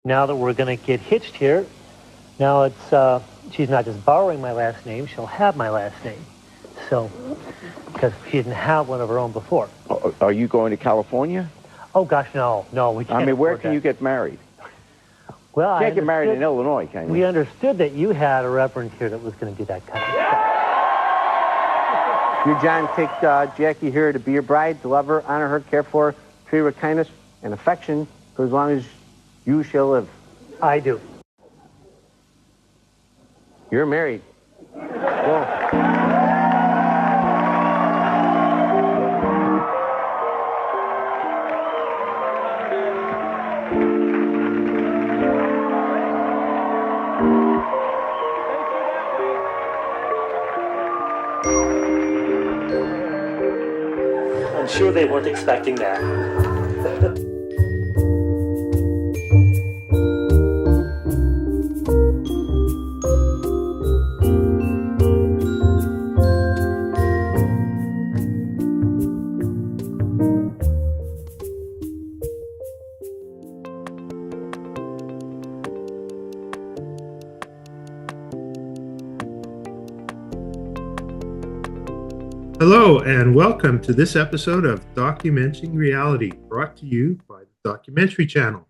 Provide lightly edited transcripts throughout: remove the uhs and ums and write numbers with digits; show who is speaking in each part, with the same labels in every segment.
Speaker 1: Now that we're going to get hitched here, now she's not just borrowing my last name, she'll have my last name. So, because she didn't have one of her own before.
Speaker 2: Are you going to California?
Speaker 1: Oh, gosh, no, we can't.
Speaker 2: I mean, where
Speaker 1: afford
Speaker 2: can
Speaker 1: that.
Speaker 2: you get married?
Speaker 1: Well,
Speaker 2: You can't get married in Illinois, can you?
Speaker 1: We understood that you had a reverend here that was going to do that kind of stuff.
Speaker 3: You, John, take Jackie here to be your bride, to love her, honor her, care for her, treat her with kindness and affection for as long as you shall live.
Speaker 1: I do.
Speaker 3: You're married. Well,
Speaker 1: I'm sure they weren't expecting that.
Speaker 4: Hello and welcome to this episode of Documenting Reality, brought to you by the Documentary Channel.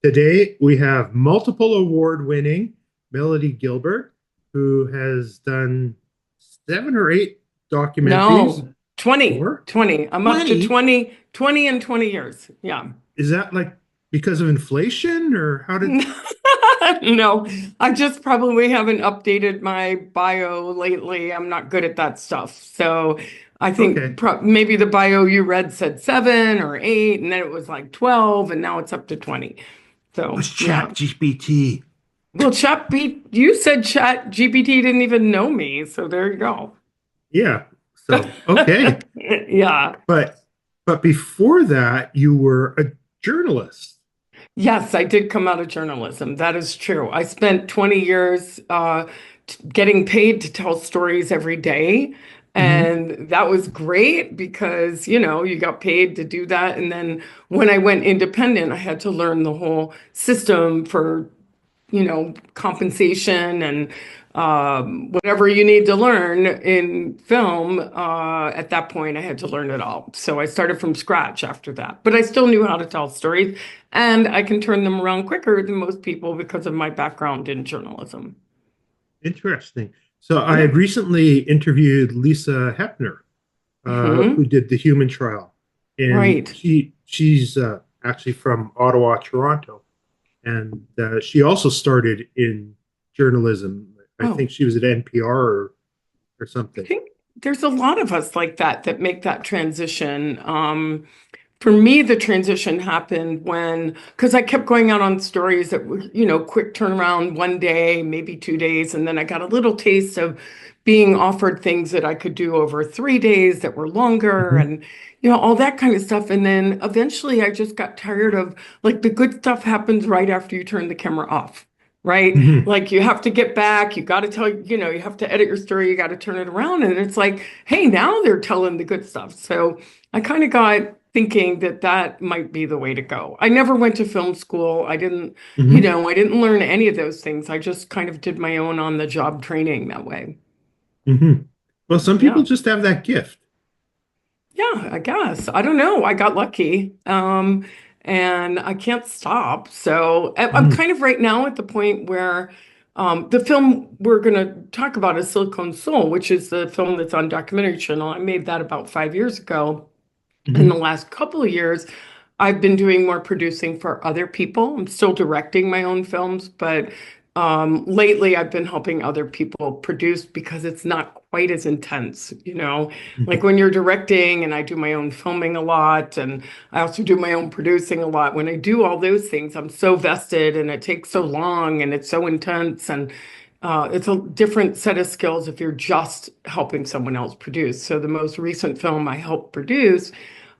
Speaker 4: Today we have multiple award-winning Melody Gilbert, who has done 7 or 8 documentaries.
Speaker 5: No, 20.
Speaker 4: Or?
Speaker 5: 20. I'm
Speaker 4: 20?
Speaker 5: up to 20 in 20 years. Yeah.
Speaker 4: Is that like because of inflation, or how did...
Speaker 5: No, I just probably haven't updated my bio lately. I'm not good at that stuff. So I think
Speaker 4: Okay.
Speaker 5: maybe the bio you read said 7 or 8, and then it was like 12, and now it's up to 20. So
Speaker 4: was
Speaker 5: yeah.
Speaker 4: ChatGPT?
Speaker 5: Well, you said Chat GPT didn't even know me, so there you go.
Speaker 4: Yeah. So, okay.
Speaker 5: Yeah.
Speaker 4: But before that, you were a journalist.
Speaker 5: Yes, I did come out of journalism. That is true. I spent 20 years getting paid to tell stories every day. And that was great because, you got paid to do that. And then when I went independent, I had to learn the whole system for, compensation and whatever you need to learn in film. At that point, I had to learn it all. So I started from scratch after that. But I still knew how to tell stories, and I can turn them around quicker than most people because of my background in journalism.
Speaker 4: Interesting. So I had recently interviewed Lisa Hepner, who did the Human Trial. And
Speaker 5: Right.
Speaker 4: she's actually from Ottawa, Toronto. And she also started in journalism. I think she was at NPR or something.
Speaker 5: I think there's a lot of us like that make that transition. For me, the transition happened because I kept going out on stories that were, quick turnaround, 1 day, maybe 2 days. And then I got a little taste of being offered things that I could do over 3 days that were longer and, all that kind of stuff. And then eventually I just got tired of, like, the good stuff happens right after you turn the camera off. Right? Like, you have to get back, you got to tell, you have to edit your story, you got to turn it around. And it's like, hey, now they're telling the good stuff. So I kind of got thinking that might be the way to go. I never went to film school. I didn't, I didn't learn any of those things. I just kind of did my own on the job training that way.
Speaker 4: Well, some people just have that gift.
Speaker 5: Yeah, I guess. I don't know. I got lucky. And I can't stop. So I'm kind of right now at the point where the film we're going to talk about is Silicone Soul, which is the film that's on Documentary Channel. I made that about 5 years ago. In the last couple of years, I've been doing more producing for other people. I'm still directing my own films, but lately I've been helping other people produce because it's not quite as intense, like when you're directing, and I do my own filming a lot, and I also do my own producing a lot. When I do all those things, I'm so vested, and it takes so long, and it's so intense, and it's a different set of skills if you're just helping someone else produce. So the most recent film I helped produce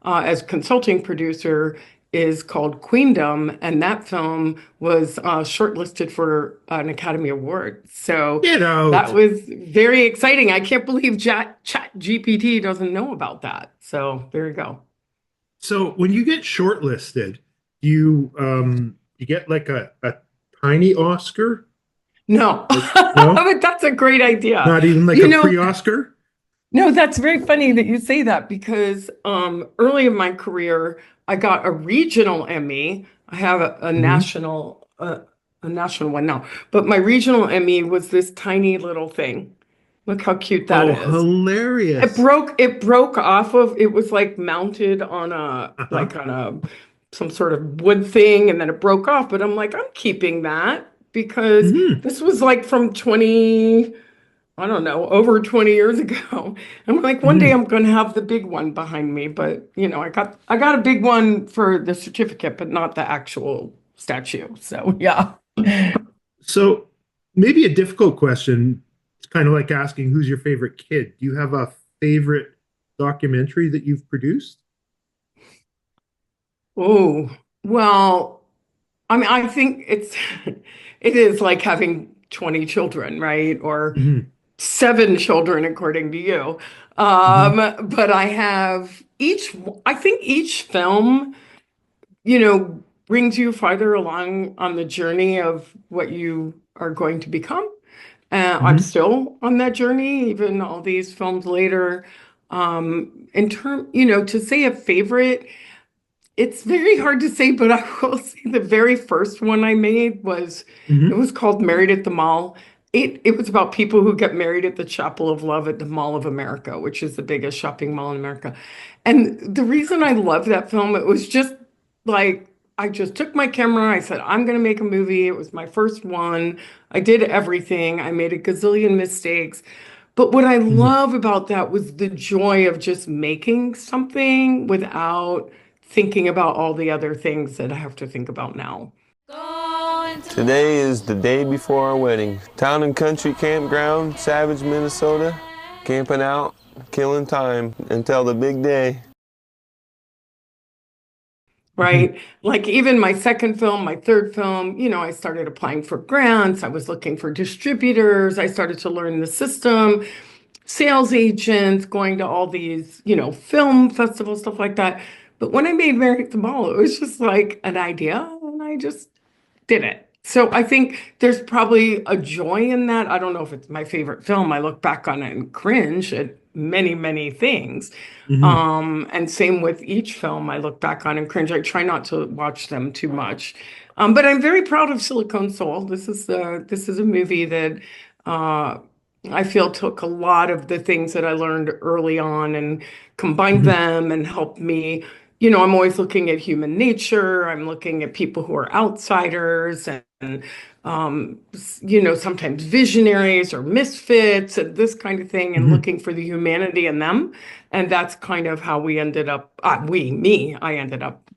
Speaker 5: as consulting producer is called Queendom, and that film was shortlisted for an Academy Award. So that was very exciting. I can't believe Chat GPT doesn't know about that. So there you go.
Speaker 4: So when you get shortlisted, you you get like a tiny Oscar?
Speaker 5: No,
Speaker 4: No,
Speaker 5: but that's a great idea.
Speaker 4: not even like
Speaker 5: You
Speaker 4: a
Speaker 5: know,
Speaker 4: pre-Oscar?
Speaker 5: no, that's very funny that you say that because early in my career, I got a regional Emmy. I have
Speaker 4: Hmm.
Speaker 5: a national one now, but my regional Emmy was this tiny little thing. Look how cute that
Speaker 4: Oh,
Speaker 5: is.
Speaker 4: hilarious.
Speaker 5: It broke off of, it was like mounted on a,
Speaker 4: Uh-huh.
Speaker 5: like on a, some sort of wood thing, and then it broke off. But I'm like, I'm keeping that because
Speaker 4: Hmm.
Speaker 5: this was like from 20, I don't know, over 20 years ago. I'm like, one day
Speaker 4: Hmm.
Speaker 5: I'm going to have the big one behind me. But, I got a big one for the certificate, but not the actual statue. So, yeah.
Speaker 4: So maybe a difficult question. It's kind of like asking who's your favorite kid. Do you have a favorite documentary that you've produced?
Speaker 5: Oh, well, I mean, I think it is like having 20 children, right? Or
Speaker 4: Hmm.
Speaker 5: seven children, according to you.
Speaker 4: Hmm.
Speaker 5: But I think each film, you know, brings you farther along on the journey of what you are going to become. I'm
Speaker 4: Hmm.
Speaker 5: still on that journey, even all these films later. To say a favorite, it's very hard to say, but I will say the very first one I made was it
Speaker 4: Hmm.
Speaker 5: was called Married at the Mall. It was about people who get married at the Chapel of Love at the Mall of America, which is the biggest shopping mall in America. And the reason I love that film, it was just like I just took my camera, I said, I'm gonna make a movie. It was my first one. I did everything. I made a gazillion mistakes. But what I
Speaker 4: Hmm.
Speaker 5: love about that was the joy of just making something without thinking about all the other things that I have to think about now.
Speaker 6: Today is the day before our wedding. Town and Country Campground, Savage, Minnesota. Camping out, killing time until the big day.
Speaker 5: Right? Like even my second film, my third film, I started applying for grants. I was looking for distributors. I started to learn the system, sales agents, going to all these, film festivals, stuff like that. But when I made Married at the Mall, it was just like an idea, and I just did it. So I think there's probably a joy in that. I don't know if it's my favorite film. I look back on it and cringe at many, many things.
Speaker 4: Hmm.
Speaker 5: And same with each film I look back on and cringe. I try not to watch them too much. But I'm very proud of Silicone Soul. This is a movie that uh, I feel took a lot of the things that I learned early on and combined
Speaker 4: Hmm.
Speaker 5: them and helped me. I'm always looking at human nature. I'm looking at people who are outsiders and sometimes visionaries or misfits and this kind of thing, and
Speaker 4: Hmm.
Speaker 5: looking for the humanity in them. And that's kind of how we ended up, I ended up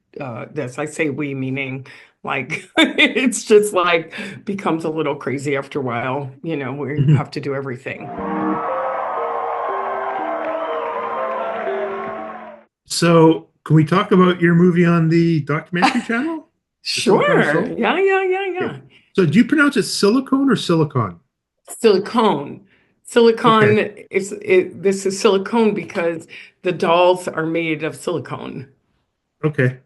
Speaker 5: this. I say we, meaning like it's just like becomes a little crazy after a while, where you
Speaker 4: Hmm.
Speaker 5: have to do everything.
Speaker 4: So, can we talk about your movie on the documentary channel? The Silicone
Speaker 5: Sure.
Speaker 4: Soul?
Speaker 5: Yeah, yeah, yeah,
Speaker 4: Okay.
Speaker 5: yeah.
Speaker 4: So, do you pronounce it silicone or silicon?
Speaker 5: Silicone.
Speaker 4: Okay.
Speaker 5: This is silicone because the dolls are made of silicone.
Speaker 4: Okay.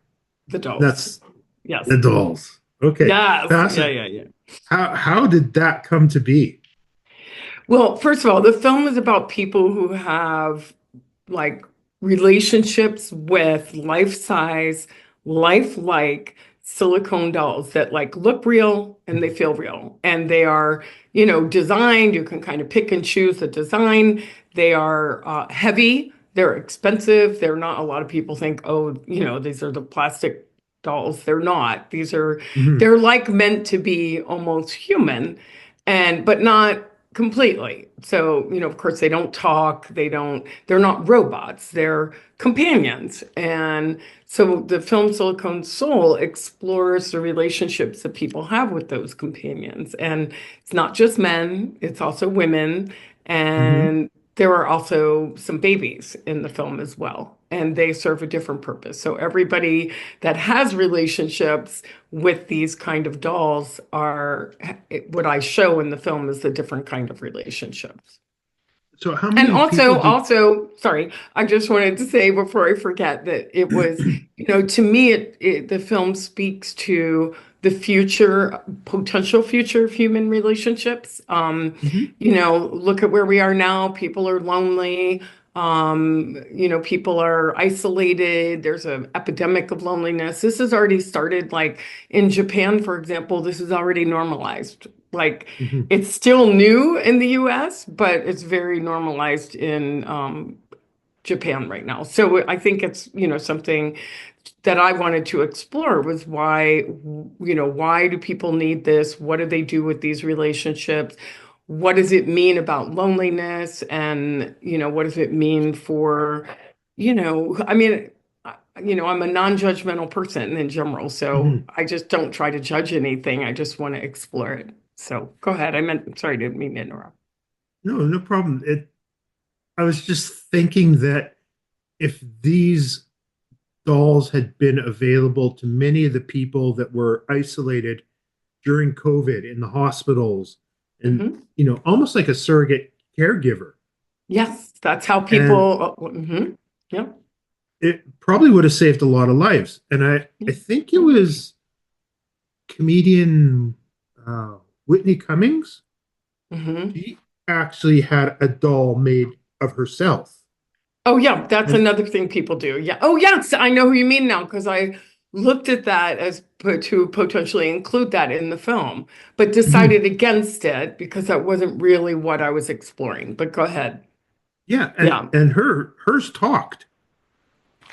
Speaker 5: The dolls.
Speaker 4: That's
Speaker 5: Yes.
Speaker 4: the dolls. Okay.
Speaker 5: Yes. Yeah,
Speaker 4: Fascinating.
Speaker 5: yeah, yeah.
Speaker 4: How did that come to be?
Speaker 5: Well, first of all, the film is about people who have like relationships with life-size, lifelike silicone dolls that like look real and they feel real. And they are, designed. You can kind of pick and choose the design. They are heavy. They're expensive. They're not, a lot of people think, oh, these are the plastic dolls. They're not.
Speaker 4: Hmm.
Speaker 5: They're like meant to be almost human but not completely. So, of course, they don't talk, they're not robots, they're companions. And so the film Silicone Soul explores the relationships that people have with those companions. And it's not just men, it's also women.
Speaker 4: Hmm.
Speaker 5: And there are also some babies in the film as well. And they serve a different purpose. So everybody that has relationships with these kind of dolls are what I show in the film is the different kind of relationships.
Speaker 4: So, how
Speaker 5: And
Speaker 4: many people did?
Speaker 5: sorry, I just wanted to say before I forget that it was, to me, the film speaks to the future, potential future of human relationships. You know, look at where we are now. People are lonely. You know, people are isolated. There's an epidemic of loneliness. This has already started, like in Japan, for example, this is already normalized. Like it's still new in the US, but it's very normalized in Japan right now. So I think it's, you know, something that I wanted to explore was why, you know, why do people need this? What do they do with these relationships? What does it mean about loneliness? And, you know, what does it mean for, you know, I mean, you know, I'm a non-judgmental person in general, so I just don't try to judge anything. I just want to explore it. So go ahead. Sorry, I didn't mean to interrupt.
Speaker 4: No, no problem. I was just thinking that if these dolls had been available to many of the people that were isolated during COVID in the hospitals, and you know, almost like a surrogate caregiver.
Speaker 5: Yes, that's how people. Yeah,
Speaker 4: it probably would have saved a lot of lives. And I think it was comedian Whitney Cummings. She actually had a doll made of herself.
Speaker 5: Oh, yeah, that's another thing people do. Yeah. Oh, yes, I know who you mean now because I looked at that as to potentially include that in the film, but decided against it because that wasn't really what I was exploring. But go ahead.
Speaker 4: Yeah,
Speaker 5: Yeah.
Speaker 4: and hers talked.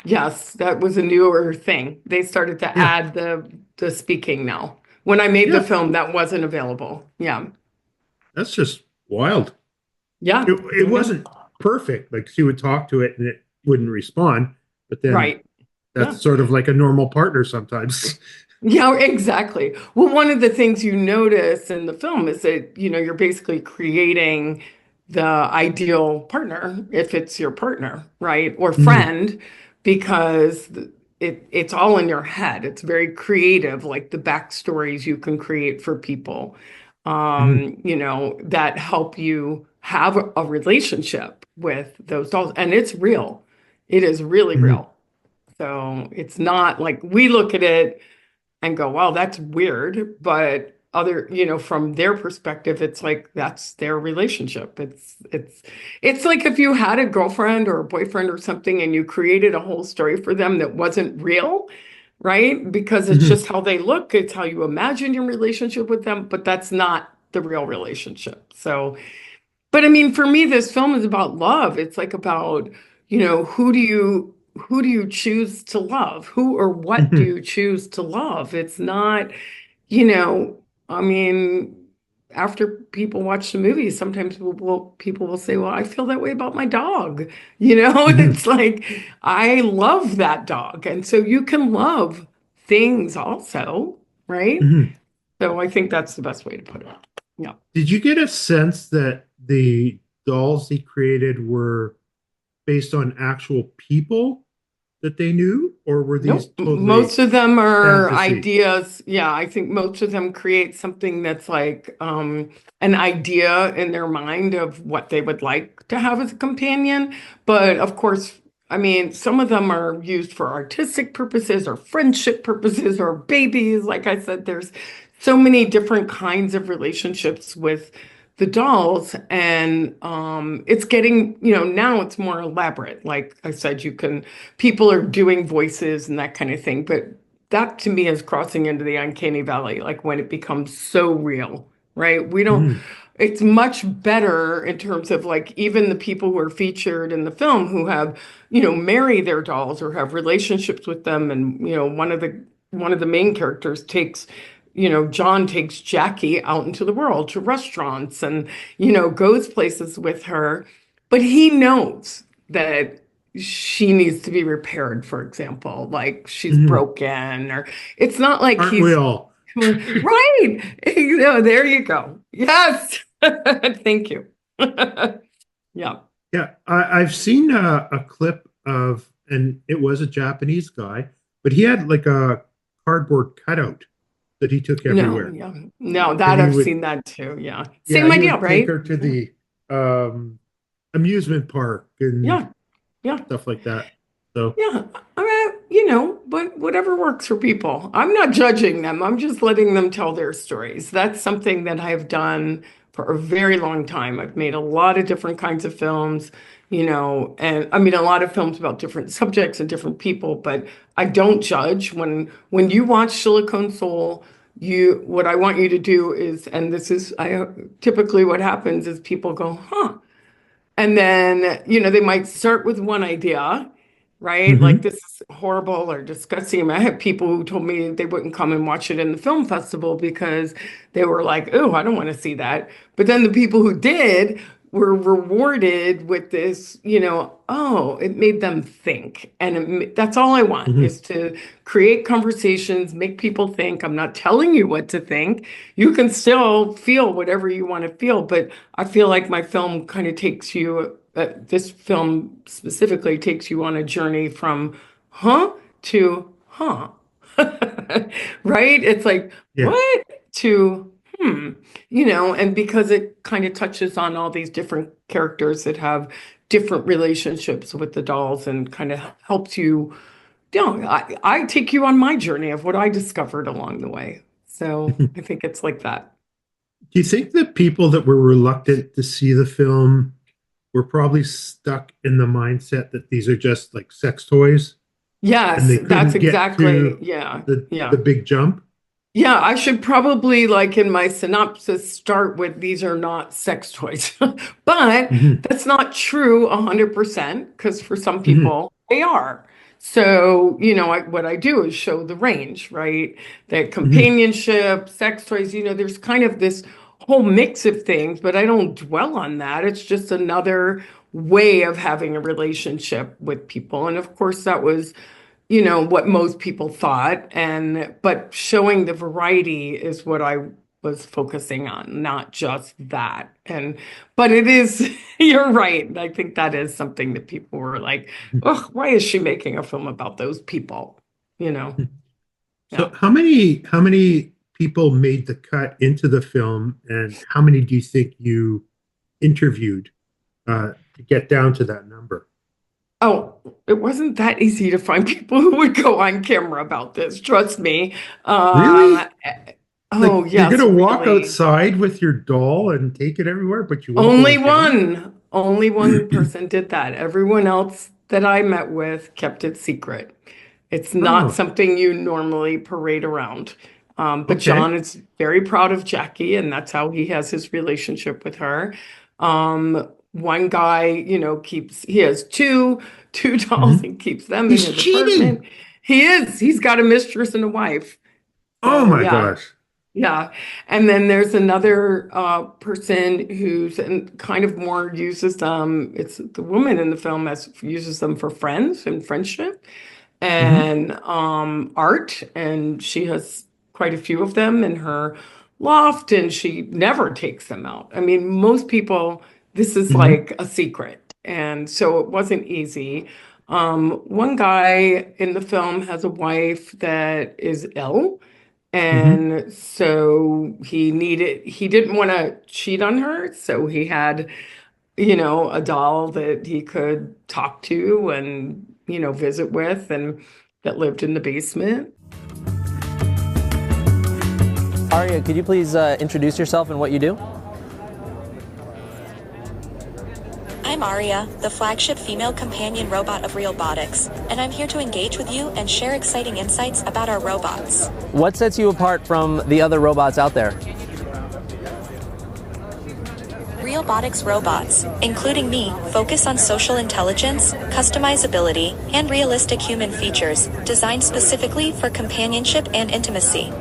Speaker 5: Yes, that was a newer thing. They started to add the speaking now. When I made the film, that wasn't available. Yeah.
Speaker 4: That's just wild.
Speaker 5: Yeah.
Speaker 4: It wasn't perfect. Like she would talk to it and it wouldn't respond. But then that's sort of like a normal partner sometimes.
Speaker 5: Yeah, exactly. Well, one of the things you notice in the film is that, you know, you're basically creating the ideal partner if it's your partner, right? Or friend, because it's all in your head. It's very creative, like the backstories you can create for people, you know, that help you have a relationship with those dolls. And it's real. It is really real. So it's not like we look at it and go, wow, that's weird. But other, you know, from their perspective, it's like that's their relationship. It's like if you had a girlfriend or a boyfriend or something and you created a whole story for them that wasn't real, right? Because it's just how they look, it's how you imagine your relationship with them, but that's not the real relationship. So, but I mean, for me, this film is about love. It's like about, you know, who do you choose to love? Who or what do you choose to love? It's not, you know, I mean, after people watch the movie, sometimes people will say, well, I feel that way about my dog. You know, and it's like, I love that dog. And so you can love things also, right? So I think that's the best way to put it. Yeah.
Speaker 4: Did you get a sense that the dolls he created were based on actual people that they knew, or were these totally
Speaker 5: most of them are
Speaker 4: fantasy?
Speaker 5: ideas. Yeah, I think most of them create something that's like an idea in their mind of what they would like to have as a companion. But of course, I mean, some of them are used for artistic purposes or friendship purposes or babies. Like I said, there's so many different kinds of relationships with the dolls, and it's getting, you know, now it's more elaborate. Like I said, people are doing voices and that kind of thing, but that to me is crossing into the uncanny valley, like when it becomes so real, right? We don't, it's much better in terms of like even the people who are featured in the film who have, you know, marry their dolls or have relationships with them. And, you know, one of the main characters takes, you know, John takes Jackie out into the world to restaurants and, you know, goes places with her, but he knows that she needs to be repaired, for example, like she's broken, or it's not like
Speaker 4: Aren't we all?
Speaker 5: Right. You know, there you go. Yes. Thank you. Yeah.
Speaker 4: Yeah, I've seen a clip of, and it was a Japanese guy, but he had like a cardboard cutout that he took everywhere.
Speaker 5: No, that I've seen that too. Yeah. Same
Speaker 4: he
Speaker 5: idea,
Speaker 4: would
Speaker 5: right?
Speaker 4: take her to the amusement park and
Speaker 5: Yeah.
Speaker 4: stuff like that. So
Speaker 5: Yeah. I mean, but whatever works for people. I'm not judging them. I'm just letting them tell their stories. That's something that I've done for a very long time. I've made a lot of different kinds of films, and I mean a lot of films about different subjects and different people, but I don't judge. When you watch Silicone Soul, what I want you to do is, and this is I typically what happens is people go, huh. And then, they might start with one idea, right? Like
Speaker 4: Hmm.
Speaker 5: this is horrible or disgusting. I have people who told me they wouldn't come and watch it in the film festival because they were like, oh, I don't want to see that. But then the people who did were rewarded with this, oh, it made them think. And that's all I want
Speaker 4: Hmm.
Speaker 5: is to create conversations, make people think. I'm not telling you what to think. You can still feel whatever you want to feel, but I feel like my film kind of takes you, this film specifically takes you on a journey from huh to huh. Right? It's like,
Speaker 4: Yeah.
Speaker 5: what to and because it kind of touches on all these different characters that have different relationships with the dolls and kind of helps you, I take you on my journey of what I discovered along the way. So
Speaker 4: Do
Speaker 5: I think it's like that.
Speaker 4: you think that people that were reluctant to see the film were probably stuck in the mindset that these are just like sex toys and
Speaker 5: Yes,
Speaker 4: they
Speaker 5: that's
Speaker 4: couldn't get
Speaker 5: exactly,
Speaker 4: to
Speaker 5: yeah,
Speaker 4: the
Speaker 5: yeah.
Speaker 4: big jump?
Speaker 5: Yeah, I should probably, like in my synopsis, start with these are not sex toys. But
Speaker 4: Hmm.
Speaker 5: that's not true 100% because for some
Speaker 4: Hmm.
Speaker 5: people they are. So, what I do is show the range, right? That
Speaker 4: Hmm.
Speaker 5: companionship, sex toys, there's kind of this whole mix of things, but I don't dwell on that. It's just another way of having a relationship with people. And of course, that was what most people thought, but showing the variety is what I was focusing on, not just that. But it is, you're right. I think that is something that people were like, oh, why is she making a film about those people you know
Speaker 4: So
Speaker 5: yeah.
Speaker 4: how many people made the cut into the film, and how many do you think you interviewed to get down to that number?
Speaker 5: Oh, it wasn't that easy to find people who would go on camera about this, trust me. um
Speaker 4: Really?
Speaker 5: oh
Speaker 4: Like you're
Speaker 5: yes,
Speaker 4: gonna walk
Speaker 5: really.
Speaker 4: outside with your doll and take it everywhere, but you won't go
Speaker 5: Only
Speaker 4: on camera?
Speaker 5: one, only one person did that. Everyone else that I met with kept it secret. It's not
Speaker 4: Oh,
Speaker 5: something you normally parade around. But
Speaker 4: okay.
Speaker 5: John is very proud of Jackie, and that's how he has his relationship with her. One guy, he has two dolls
Speaker 4: Hmm.
Speaker 5: and keeps them in
Speaker 4: He's
Speaker 5: his apartment.
Speaker 4: cheating.
Speaker 5: He's got a mistress and a wife.
Speaker 4: Oh
Speaker 5: So
Speaker 4: my
Speaker 5: yeah,
Speaker 4: gosh.
Speaker 5: yeah. And then there's another person who's kind of more uses them. It's the woman in the film as uses them for friends and friendship
Speaker 4: Hmm.
Speaker 5: and art. And she has quite a few of them in her loft, and she never takes them out. I mean, most people, this is
Speaker 4: Hmm.
Speaker 5: like a secret. And so it wasn't easy. One guy in the film has a wife that is ill.
Speaker 4: Hmm.
Speaker 5: And so he didn't want to cheat on her. So he had, a doll that he could talk to and, visit with and that lived in the basement.
Speaker 7: Aria, could you please introduce yourself and what you do?
Speaker 8: I'm Aria, the flagship female companion robot of Realbotics, and I'm here to engage with you and share exciting insights about our robots.
Speaker 7: What sets you apart from the other robots out there?
Speaker 8: Realbotics robots, including me, focus on social intelligence, customizability, and realistic human features, designed specifically for companionship and intimacy.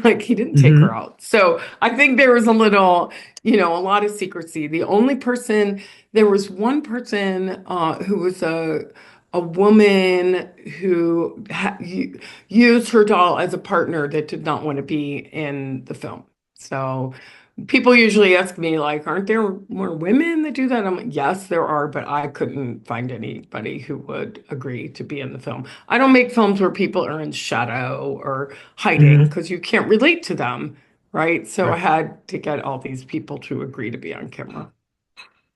Speaker 5: Like he didn't take her
Speaker 4: Hmm.
Speaker 5: out. So I think there was a lot of secrecy. There was one person who was a woman who used her doll as a partner that did not want to be in the film. So people usually ask me like, aren't there more women that do that? I'm like, yes, there are, but I couldn't find anybody who would agree to be in the film. I don't make films where people are in shadow or hiding
Speaker 4: Hmm.
Speaker 5: because you can't relate to them, right? So I
Speaker 4: Right.
Speaker 5: had to get all these people to agree to be on camera.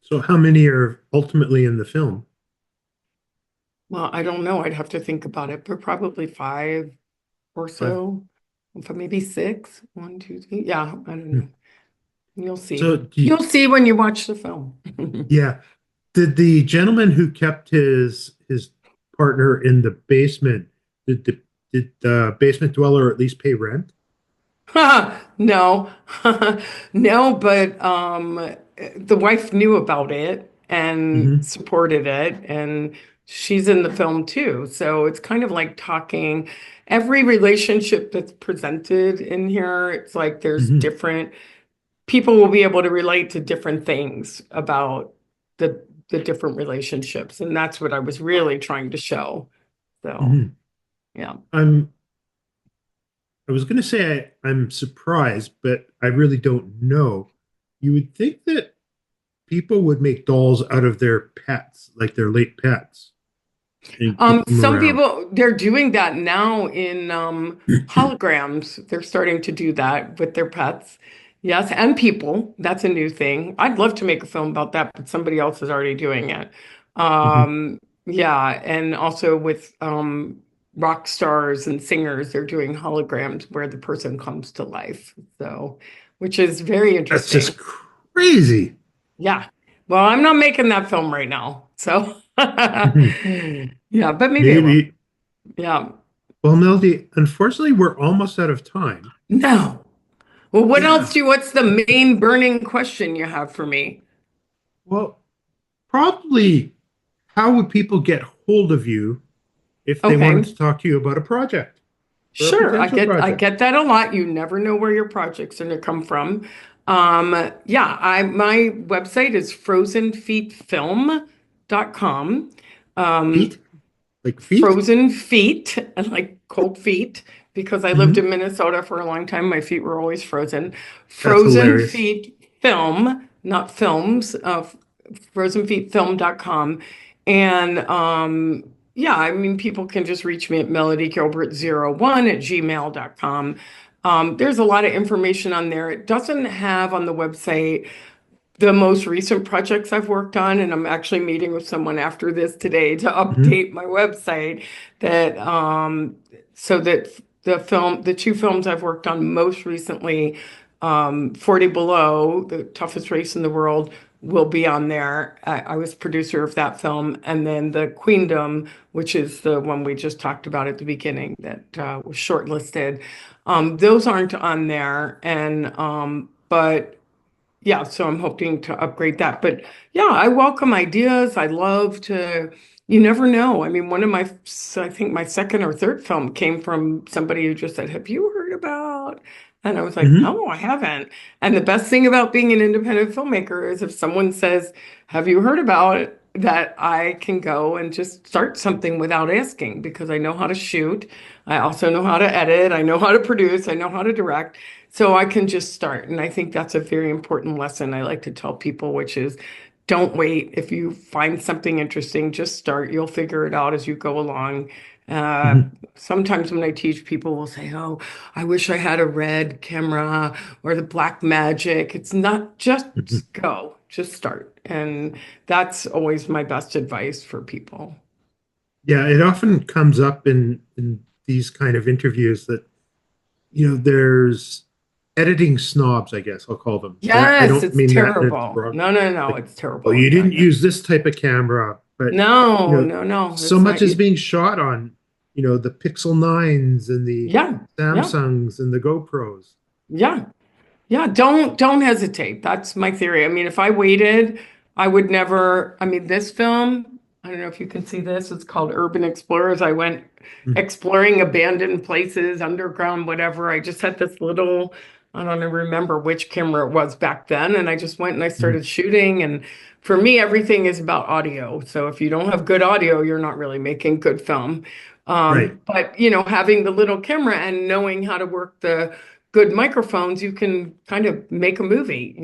Speaker 4: So how many are ultimately in the film?
Speaker 5: Well, I don't know. I'd have to think about it, but probably five or
Speaker 4: But
Speaker 5: so. If maybe six. One, two, three. Yeah, I don't know. You'll
Speaker 4: so,
Speaker 5: see. You'll see when you watch the film.
Speaker 4: yeah, did the gentleman who kept his partner in the basement, did the basement dweller at least pay rent?
Speaker 5: No, no, but the wife knew about it and
Speaker 4: Hmm.
Speaker 5: supported it, and she's in the film too. So it's kind of like talking every relationship that's presented in here. It's like there's
Speaker 4: Hmm.
Speaker 5: different people will be able to relate to different things about the different relationships, and that's what I was really trying to show. So
Speaker 4: Hmm.
Speaker 5: yeah.
Speaker 4: I'm I was going to say I'm surprised, but I really don't know. You would think that people would make dolls out of their pets, like their late pets, and keep them
Speaker 5: Some
Speaker 4: around.
Speaker 5: people they're doing that now in holograms. They're starting to do that with their pets. Yes, and people. That's a new thing. I'd love to make a film about that, but somebody else is already doing it.
Speaker 4: Hmm.
Speaker 5: Yeah, and also with rock stars and singers, they're doing holograms where the person comes to life. So, which is very
Speaker 4: That's
Speaker 5: interesting.
Speaker 4: just crazy.
Speaker 5: Yeah. Well, I'm not making that film right now. So,
Speaker 4: Mhm.
Speaker 5: yeah, but maybe I will.
Speaker 4: Maybe.
Speaker 5: Yeah.
Speaker 4: Well, Melody, unfortunately, we're almost out of time.
Speaker 5: No. Well,
Speaker 4: Yeah.
Speaker 5: what's the main burning question you have for me?
Speaker 4: Well, probably how would people get hold of you if they wanted
Speaker 5: Okay.
Speaker 4: to talk to you about a project or a
Speaker 5: Sure.
Speaker 4: potential
Speaker 5: I
Speaker 4: project?
Speaker 5: get that a lot. You never know where your project's going to come from. Yeah, my website is frozenfeetfilm.com.
Speaker 4: Feet?
Speaker 5: Um,
Speaker 4: Like feet?
Speaker 5: Frozen feet, like cold feet, because I lived
Speaker 4: Hmm.
Speaker 5: in Minnesota for a long time. My feet were always frozen.
Speaker 4: That's
Speaker 5: Frozen
Speaker 4: hilarious.
Speaker 5: Feet Film, not films, frozenfeetfilm.com. And yeah, I mean, people can just reach me at melodygilbert01 at gmail.com. There's a lot of information on there. It doesn't have on the website the most recent projects I've worked on, and I'm actually meeting with someone after this today to
Speaker 4: Hmm.
Speaker 5: update my website that so that the two films I've worked on most recently, 40 Below, the toughest race in the world, will be on there. I was producer of that film, and then the Queendom, which is the one we just talked about at the beginning that was shortlisted. Those aren't on there, and but yeah, so I'm hoping to upgrade that. But yeah, I welcome ideas. I love to, you never know. I mean, I think my second or third film came from somebody who just said, "Have you heard about?" And I was like,
Speaker 4: Hmm.
Speaker 5: "No, I haven't." And the best thing about being an independent filmmaker is if someone says, "Have you heard about it?" that I can go and just start something without asking because I know how to shoot. I also know how to edit. I know how to produce. I know how to direct. So I can just start. And I think that's a very important lesson I like to tell people, which is don't wait. If you find something interesting, just start. You'll figure it out as you go along. Uh,
Speaker 4: Hmm.
Speaker 5: Sometimes when I teach, people will say, "Oh, I wish I had a red camera or the black magic." It's not just go, just start. And that's always my best advice for people.
Speaker 4: Yeah, it often comes up in these kind of interviews that there's editing snobs, I guess I'll call them. And I
Speaker 5: Yes,
Speaker 4: don't
Speaker 5: it's
Speaker 4: mean that in a
Speaker 5: terrible.
Speaker 4: derog-
Speaker 5: No, no, no,
Speaker 4: like,
Speaker 5: it's
Speaker 4: oh,
Speaker 5: terrible.
Speaker 4: you
Speaker 5: Yeah,
Speaker 4: didn't
Speaker 5: yeah.
Speaker 4: use this type of camera, but
Speaker 5: No, no, no,
Speaker 4: so
Speaker 5: it's
Speaker 4: much
Speaker 5: not.
Speaker 4: is being shot on, the Pixel 9s and the
Speaker 5: Yeah, yeah,
Speaker 4: Samsungs and the GoPros.
Speaker 5: yeah. Yeah, don't hesitate. That's my theory. I mean, if I waited, I would never. I mean, this film, I don't know if you can see this. It's called Urban Explorers. I went
Speaker 4: Mm.
Speaker 5: exploring abandoned places, underground, whatever. I just had this little, I don't even remember which camera it was back then, and I just went and I
Speaker 4: Mm.
Speaker 5: started shooting. And for me, everything is about audio. So if you don't have good audio, you're not really making good film.
Speaker 4: Right.
Speaker 5: But having the little camera and knowing how to work the good microphones, you can kind of make a movie.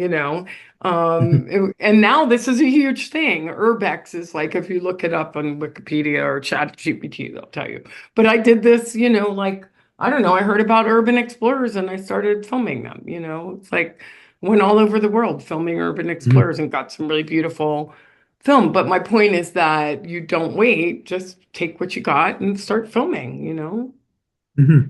Speaker 5: And now this is a huge thing. Urbex is like, if you look it up on Wikipedia or ChatGPT, they'll tell you. But I did this, like, I don't know, I heard about urban explorers and I started filming them. It's like went all over the world filming urban explorers and got some really beautiful film. But my point is that you don't wait, just take what you got and start filming, you know?
Speaker 4: Hmm.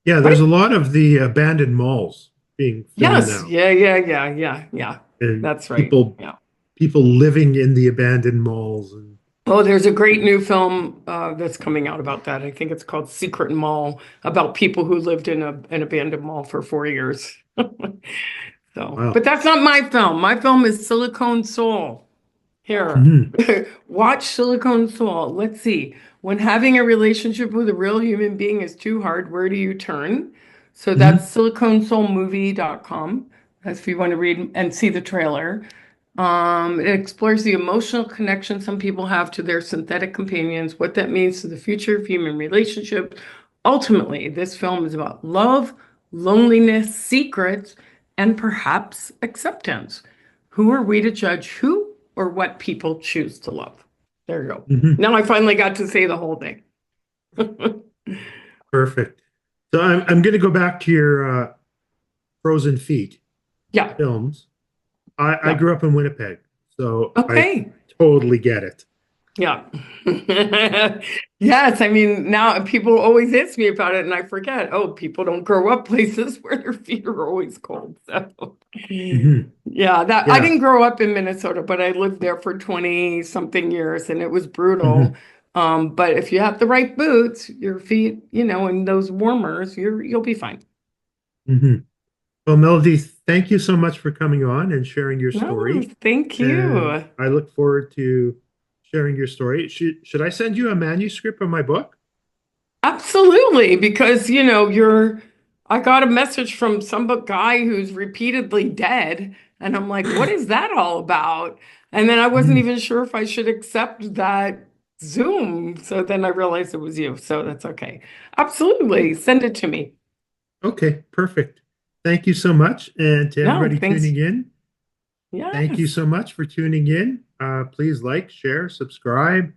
Speaker 4: Yeah, there's
Speaker 5: Right?
Speaker 4: a lot of the abandoned malls being filmed
Speaker 5: Yes.
Speaker 4: now,
Speaker 5: Yeah.
Speaker 4: and
Speaker 5: That's right. Yeah.
Speaker 4: people living in the abandoned malls. And
Speaker 5: Oh, there's a great new film that's coming out about that. I think it's called Secret Mall, about people who lived in an abandoned mall for 4 years. So,
Speaker 4: wow.
Speaker 5: but that's not my film. My film is Silicone Soul. Here,
Speaker 4: Hmm.
Speaker 5: watch Silicone Soul. Let's see. When having a relationship with a real human being is too hard, where do you turn? So
Speaker 4: Hmm.
Speaker 5: that's siliconesoulmovie.com. That's if you want to read and see the trailer. It explores the emotional connection some people have to their synthetic companions, what that means to the future of human relationships. Ultimately, this film is about love, loneliness, secrets, and perhaps acceptance. Who are we to judge who or what people choose to love? There you go.
Speaker 4: Hmm.
Speaker 5: Now I finally got to say the whole thing.
Speaker 4: Perfect. So I'm going to go back to your Frozen Feet
Speaker 5: Yeah.
Speaker 4: films. I
Speaker 5: Yeah.
Speaker 4: grew up in Winnipeg, so I
Speaker 5: Okay.
Speaker 4: totally get it.
Speaker 5: Yeah. Yes. I mean, now people always ask me about it and I forget. Oh, people don't grow up places where their feet are always cold. So,
Speaker 4: Hmm.
Speaker 5: yeah, that I
Speaker 4: Yeah.
Speaker 5: didn't grow up in Minnesota, but I lived there for 20 something years and it was
Speaker 4: Hmm.
Speaker 5: brutal. But if you have the right boots, your feet, and those warmers, you'll be fine.
Speaker 4: Hmm. Well, Melody, thank you so much for coming on and sharing your
Speaker 5: No,
Speaker 4: story.
Speaker 5: thank
Speaker 4: And
Speaker 5: you.
Speaker 4: I look forward to sharing your story. Should I send you a manuscript of my book?
Speaker 5: Absolutely, because I got a message from some guy who's repeatedly dead, and I'm like, what is that all about? And then I wasn't
Speaker 4: Mm.
Speaker 5: even sure if I should accept that Zoom. So then I realized it was you. So that's okay. Absolutely. Send it to me.
Speaker 4: Okay, perfect. Thank you so much. And to
Speaker 5: No,
Speaker 4: everybody
Speaker 5: thanks.
Speaker 4: tuning in, thank you
Speaker 5: Yes.
Speaker 4: so much for tuning in. Please like, share, subscribe.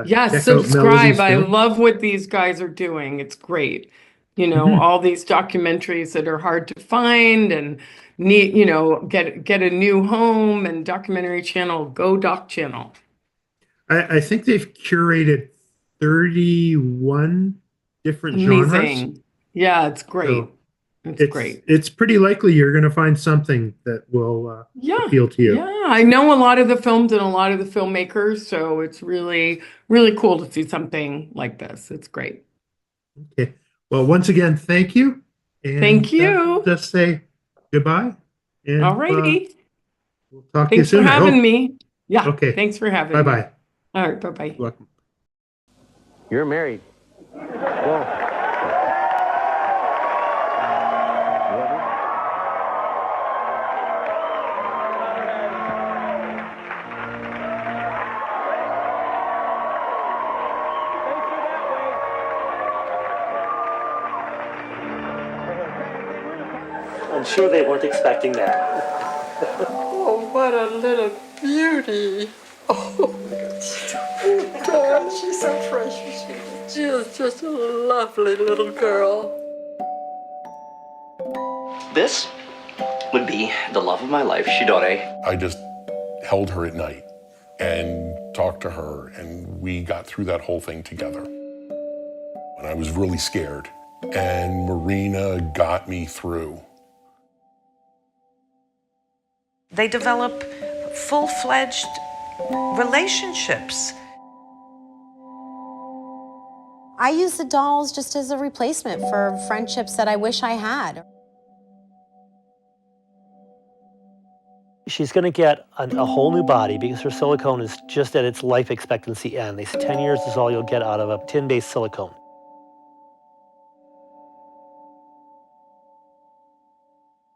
Speaker 5: Yes,
Speaker 4: Check out
Speaker 5: subscribe.
Speaker 4: Melody's
Speaker 5: I
Speaker 4: films.
Speaker 5: love what these guys are doing. It's great.
Speaker 4: Mhm.
Speaker 5: All these documentaries that are hard to find and need, get a new home and documentary channel, Go Doc Channel.
Speaker 4: I think they've curated 31 different genres.
Speaker 5: Amazing. Yeah, it's
Speaker 4: So
Speaker 5: great. It's
Speaker 4: it's
Speaker 5: great.
Speaker 4: it's pretty likely you're going to find something that will
Speaker 5: Yeah,
Speaker 4: appeal to you.
Speaker 5: yeah. I know a lot of the films and a lot of the filmmakers, so it's really, really cool to see something like this. It's great.
Speaker 4: Okay. Well, once again, thank you. And
Speaker 5: Thank
Speaker 4: we'll
Speaker 5: you.
Speaker 4: just say goodbye.
Speaker 5: All
Speaker 4: And
Speaker 5: righty.
Speaker 4: we'll talk to you
Speaker 5: Thanks for
Speaker 4: soon, I
Speaker 5: having
Speaker 4: hope.
Speaker 5: me. Yeah,
Speaker 4: Okay.
Speaker 5: thanks for having me.
Speaker 4: Bye-bye.
Speaker 5: All right, bye-bye.
Speaker 4: Welcome.
Speaker 3: You're married. Whoa.
Speaker 1: I'm sure they weren't expecting that.
Speaker 9: Oh, what a little beauty. Oh, God, she's so precious. She is just a lovely little girl.
Speaker 10: This would be the love of my life, Shidore.
Speaker 11: I just held her at night and talked to her, and we got through that whole thing together. And I was really scared, and Marina got me through.
Speaker 12: They develop full-fledged relationships.
Speaker 13: I use the dolls just as a replacement for friendships that I wish I had.
Speaker 1: She's going to get a whole new body because her silicone is just at its life expectancy end. They say 10 years is all you'll get out of a tin-based silicone.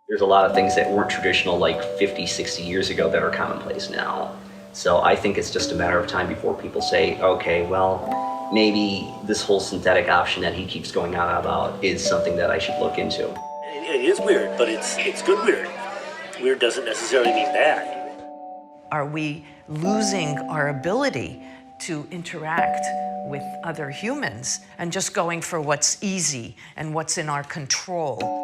Speaker 10: There's a lot of things that weren't traditional like 50, 60 years ago that are commonplace now. So I think it's just a matter of time before people say, okay, well, maybe this whole synthetic option that he keeps going on about is something that I should look into.
Speaker 14: It is weird, but it's good weird. Weird doesn't necessarily mean bad.
Speaker 12: Are we losing our ability to interact with other humans and just going for what's easy and what's in our control?